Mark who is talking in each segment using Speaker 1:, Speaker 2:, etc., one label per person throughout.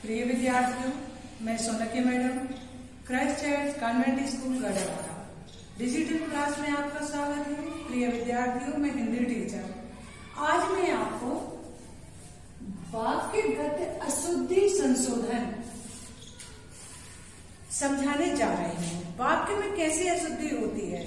Speaker 1: प्रिय विद्यार्थियों, मैं Sonki madam Christ church convent school Gadarwara digital class में आपका स्वागत है। प्रिय विद्यार्थियों, मैं हिंदी टीचर। आज मैं आपको वाक्यगत अशुद्धि संशोधन समझाने जा रही हूँ। वाक्य में कैसी अशुद्धि होती है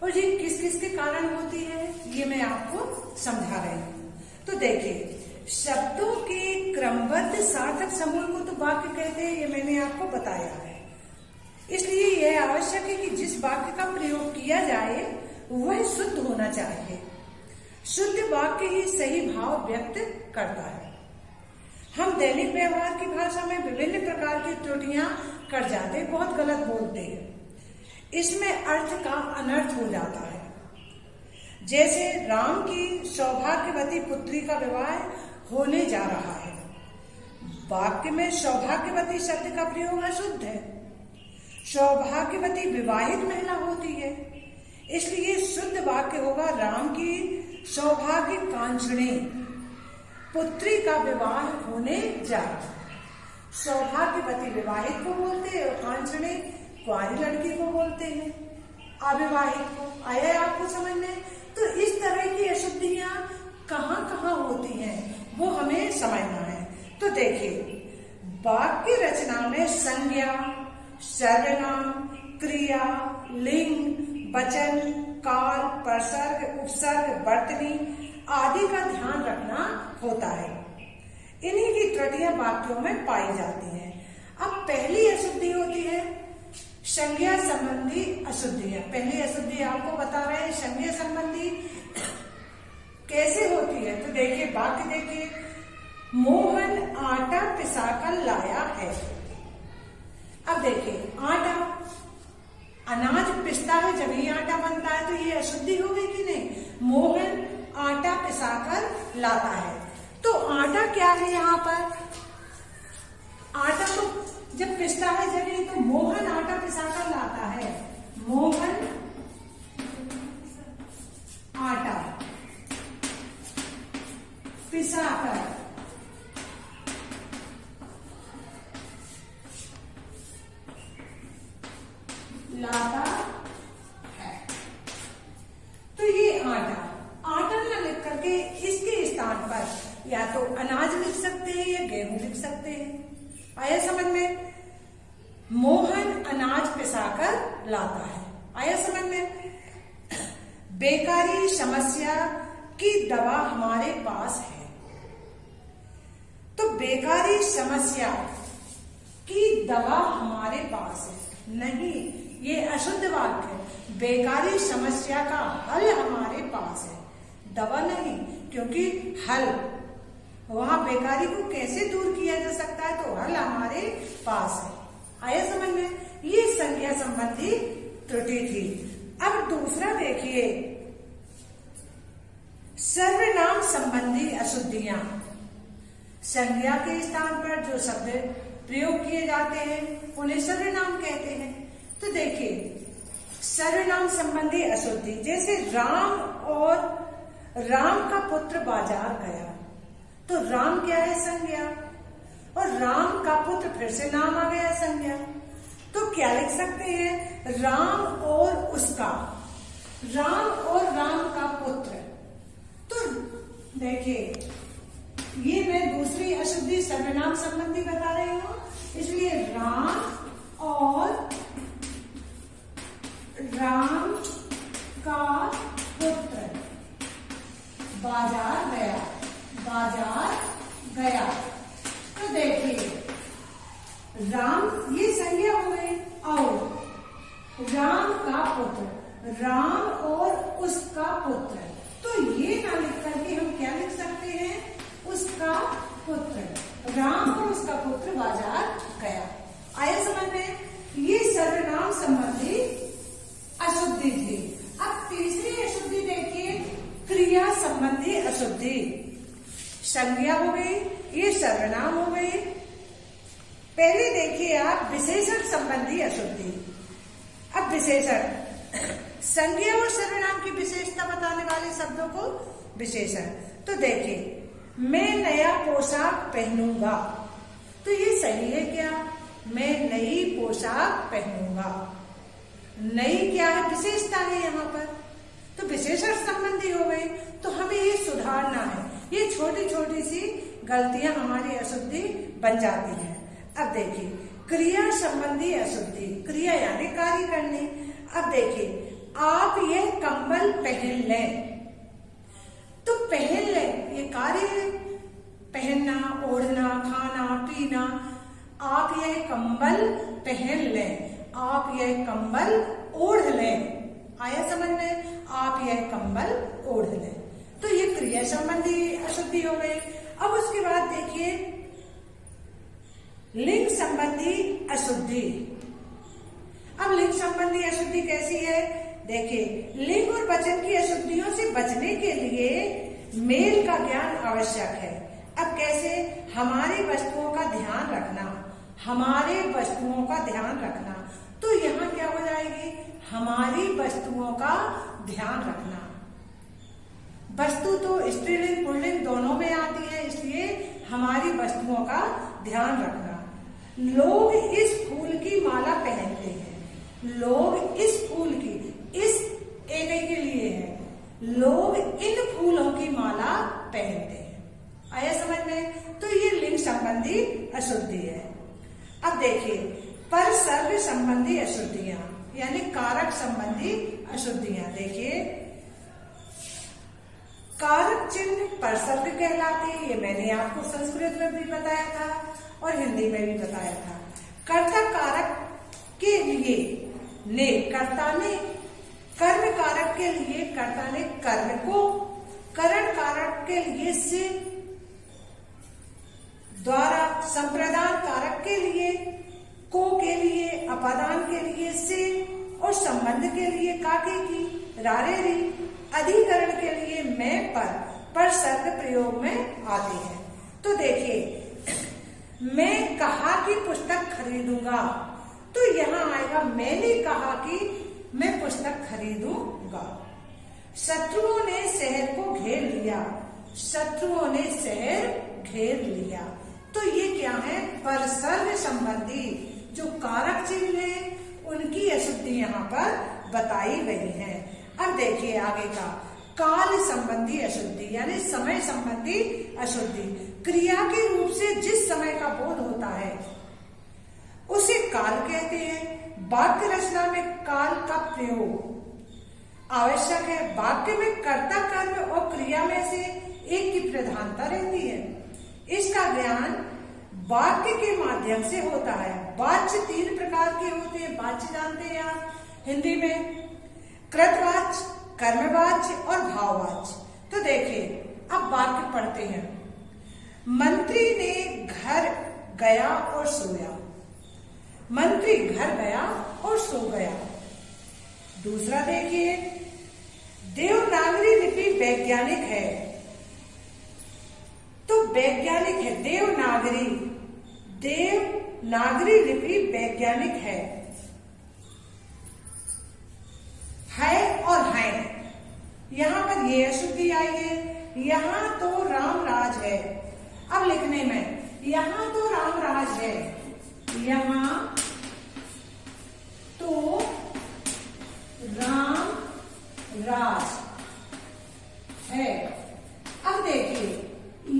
Speaker 1: और ये किस किस के कारण होती है, ये मैं आपको समझा रही हूँ। तो देखिए, शब्दों के क्रमबद्ध सार्थक समूह को तो वाक्य कहते हैं, ये मैंने आपको बताया है। इसलिए यह आवश्यक है कि जिस वाक्य का प्रयोग किया जाए वह शुद्ध होना चाहिए। शुद्ध वाक्य ही सही भाव व्यक्त करता है। हम दैनिक व्यवहार की भाषा में विभिन्न प्रकार की त्रुटियां कर जाते हैं, बहुत गलत बोलते हैं। इसमें अर्थ का अनर्थ हो जाता है। जैसे राम की सौभाग्यवती पुत्री का विवाह होने जा रहा है। वाक्य में सौभाग्यवती शब्द का प्रयोग अशुद्ध है। सौभाग्यवती विवाहित महिला होती है, इसलिए शुद्ध वाक्य होगा राम की सौभाग्य कांक्षणी पुत्री का विवाह होने जा रहा है। सौभाग्यवती विवाहित को बोलते हैं और कांक्षणी कुंवारी लड़की को बोलते हैं, अविवाहित को। आया आपको समझ में? तो इस तरह की अशुद्धियां कहाँ कहाँ होती हैं वो हमें समझना है। तो देखिए, वाक्य रचना में संज्ञा, सर्वनाम, क्रिया, लिंग, वचन, काल, प्रसर्ग, उपसर्ग, वर्तनी आदि का ध्यान रखना होता है। इन्हीं की त्रुटियां वाक्यों में पाई जाती हैं। अब पहली अशुद्धि होती है संज्ञा संबंधी अशुद्धियां। पहली अशुद्धि आपको बता रहे हैं संज्ञा संबंधी कैसे होती है। तो देखिए, वाक्य देखिए, मोहन आटा पिसाकर लाया है। अब देखिए, आटा, अनाज पिसता है जब ही आटा बनता है, तो ये अशुद्धि हो गई कि नहीं? मोहन आटा पिसाकर लाता है। तो आटा क्या है यहाँ पर? आटा तो जब पिसता है जब ही, तो मोहन आटा पिसाकर लाता है। मोहन आटा पिसाकर लाता है। तो ये आटा न लिख करके इसके स्थान पर या तो अनाज लिख सकते हैं या गेहूं लिख सकते हैं। आया समझ में? मोहन अनाज पिसाकर लाता है। आया समझ में? बेकारी समस्या की दवा हमारे पास है। तो बेकारी समस्या की दवा हमारे पास है नहीं, ये अशुद्ध वाक्य है। बेकारी समस्या का हल हमारे पास है, दवा नहीं, क्योंकि हल वहां बेकारी को कैसे दूर किया जा सकता है, तो हल हमारे पास है। आया समझ में? ये संज्ञा संबंधी त्रुटि थी। अब दूसरा देखिए, सर्वनाम संबंधी अशुद्धियां। संज्ञा के स्थान पर जो शब्द प्रयोग किए जाते हैं उन्हें सर्वनाम कहते हैं। तो देखिए, सर्वनाम संबंधी अशुद्धि, जैसे राम और राम का पुत्र बाजार गया, तो राम क्या है? संज्ञा, और राम का पुत्र फिर से नाम आ गया संज्ञा। तो क्या लिख सकते हैं? राम और उसका, राम और राम का पुत्र। तो देखिए, ये मैं दूसरी अशुद्धि सर्वनाम संबंधी बता रही हूं, इसलिए राम और राम का पुत्र बाजार गया, बाजार गया। तो देखिए, राम ये संज्ञा हो गई और राम का पुत्र, राम और उसका पुत्र। तो ये ना लिख करके हम क्या लिख सकते हैं? उसका पुत्र, राम और उसका पुत्र बाजार गया। आया समझ में? ये सर्वनाम संबंधी अशुद्धि थी। अब तीसरी अशुद्धि देखिए, क्रिया संबंधी अशुद्धि। संज्ञा हो गई, ये सर्वनाम हो गई। पहले देखिए आप, विशेषण संबंधी अशुद्धि। अब विशेषण, संज्ञा और सर्वनाम की विशेषता बताने वाले शब्दों को विशेषण। तो देखिए, मैं नया पोशाक पहनूंगा, तो ये सही है क्या? मैं नई पोशाक पहनूंगा। नई क्या है? विशेषता है यहाँ पर, तो विशेषण संबंधी हो गई। तो हमें ये सुधारना है। ये छोटी छोटी सी गलतियां हमारी अशुद्धि बन जाती हैं। अब देखिए, क्रिया संबंधी अशुद्धि, क्रिया यानी कार्य करने। अब देखिए, आप यह कंबल पहन लें, तो पहन लें ये कार्य है, पहनना, ओढ़ना, खाना, पीना। आप यह कंबल पहन लें, आप यह कंबल ओढ़ लें। आया समझ में? आप यह कंबल ओढ़ लें। तो ये क्रिया संबंधी अशुद्धि हो गई। अब उसके बाद देखिए, लिंग संबंधी अशुद्धि। अब लिंग संबंधी अशुद्धि कैसी है? देखिए, लिंग और वचन की अशुद्धियों से बचने के लिए मेल का ज्ञान आवश्यक है। अब कैसे? हमारी वस्तुओं का ध्यान रखना, हमारे वस्तुओं का ध्यान रखना। तो यहाँ क्या हो जाएगी? हमारी वस्तुओं का ध्यान रखना। वस्तु तो स्त्रीलिंग पुल्लिंग दोनों में आती है, इसलिए हमारी वस्तुओं का ध्यान रखना। लोग इस फूल की माला पहनते हैं। लोग इस फूल की, इस एक के लिए है, लोग इन फूलों की माला पहनते हैं। आया समझ में? तो ये लिंग संबंधी अशुद्धि है। अब देखिए, परसर्ग संबंधी अशुद्धियां यानी कारक संबंधी अशुद्धियां। देखिए, कारक चिन्ह परसर्ग कहलाते हैं। ये मैंने आपको संस्कृत में भी बताया था और हिंदी में भी बताया था। कर्ता कारक के लिए ने, कर्ता ने, कर्म कारक के लिए कर्ता ने कर्म को, करण कारक के लिए से, द्वारा, संप्रदान कारक के लिए को, के लिए, अपादान के लिए से, और संबंध के लिए काके की, रारे री, अधिकरण के लिए मैं पर सर्ग प्रयोग में आते हैं। तो देखिए, मैं कहा कि पुस्तक खरीदूंगा, तो यहाँ आएगा मैंने कहा कि मैं पुस्तक खरीदूंगा। शत्रुओं ने शहर को घेर लिया, शत्रुओं ने शहर घेर लिया। तो ये क्या है? परसर्ग संबंधी जो कारक चिन्ह है उनकी अशुद्धि यहाँ पर बताई गई है। अब देखिए आगे का, काल संबंधी अशुद्धि यानी समय संबंधी अशुद्धि। क्रिया के रूप से जिस समय का बोध होता है उसे काल कहते हैं। वाक्य रचना में काल का प्रयोग आवश्यक है। वाक्य में कर्ता, कर्म और क्रिया में से एक की प्रधानता रहती है। इसका ज्ञान वाक्य के माध्यम से होता है। वाच्य 3 प्रकार के होते हैं। वाच्य जानते हैं आप हिंदी में, कृतवाच्य, कर्मवाच्य और भाववाच्य। तो देखिए, अब वाक्य पढ़ते हैं। मंत्री ने घर गया और सोया। मंत्री घर गया और सो गया। दूसरा देखिए, देवनागरी लिपि वैज्ञानिक है। तो वैज्ञानिक है देवनागरी, देवनागरी लिपि वैज्ञानिक है और है। यहाँ पर ये अशुद्धि आई है। यहाँ तो रामराज है। अब लिखने में, यहाँ तो रामराज है, यहाँ तो राम राज है। अब देखिए,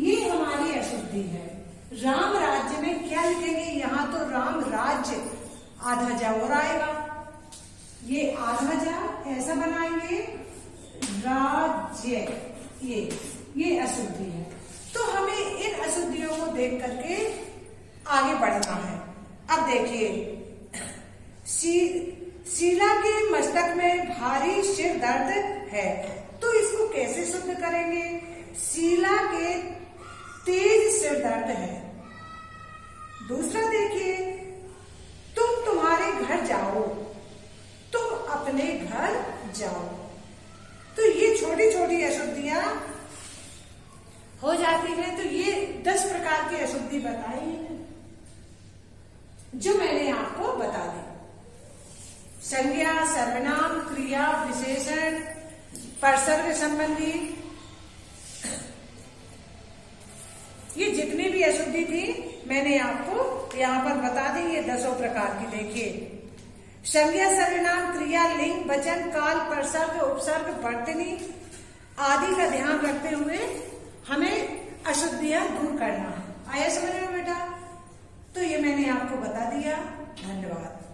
Speaker 1: ये हमारी अशुद्धि है। राम राज्य में क्या लिखेंगे? यहाँ तो राम राज्य, आधा जा और आएगा, ये आधा जा ऐसा बनाएंगे, राज्य, ये अशुद्धि है। तो हमें इन अशुद्धियों को देख करके आगे बढ़ना है। अब देखिए, शीला के मस्तक में भारी सिर दर्द है, तो इसको कैसे शुद्ध करेंगे? शीला के तेज सिर दर्द है। दूसरा देखिए, तुम तुम्हारे घर जाओ, तुम अपने घर जाओ। तो ये छोटी छोटी अशुद्धियां हो जाती है। तो ये 10 प्रकार की अशुद्धि बताई है जो मैंने आपको बता दी। संज्ञा, सर्वनाम, क्रिया, विशेषण, परसर्ग संबंधी, ये जितनी भी अशुद्धि थी मैंने आपको यहाँ पर बता दी ये 10 प्रकार की। देखिए, संज्ञा, सर्वनाम, क्रिया, लिंग, वचन, काल, प्रसर्ग, उपसर्ग, वर्तनी आदि का ध्यान रखते हुए हमें अशुद्धियां दूर करना है। आया समझ में बेटा? तो ये मैंने आपको बता दिया। धन्यवाद।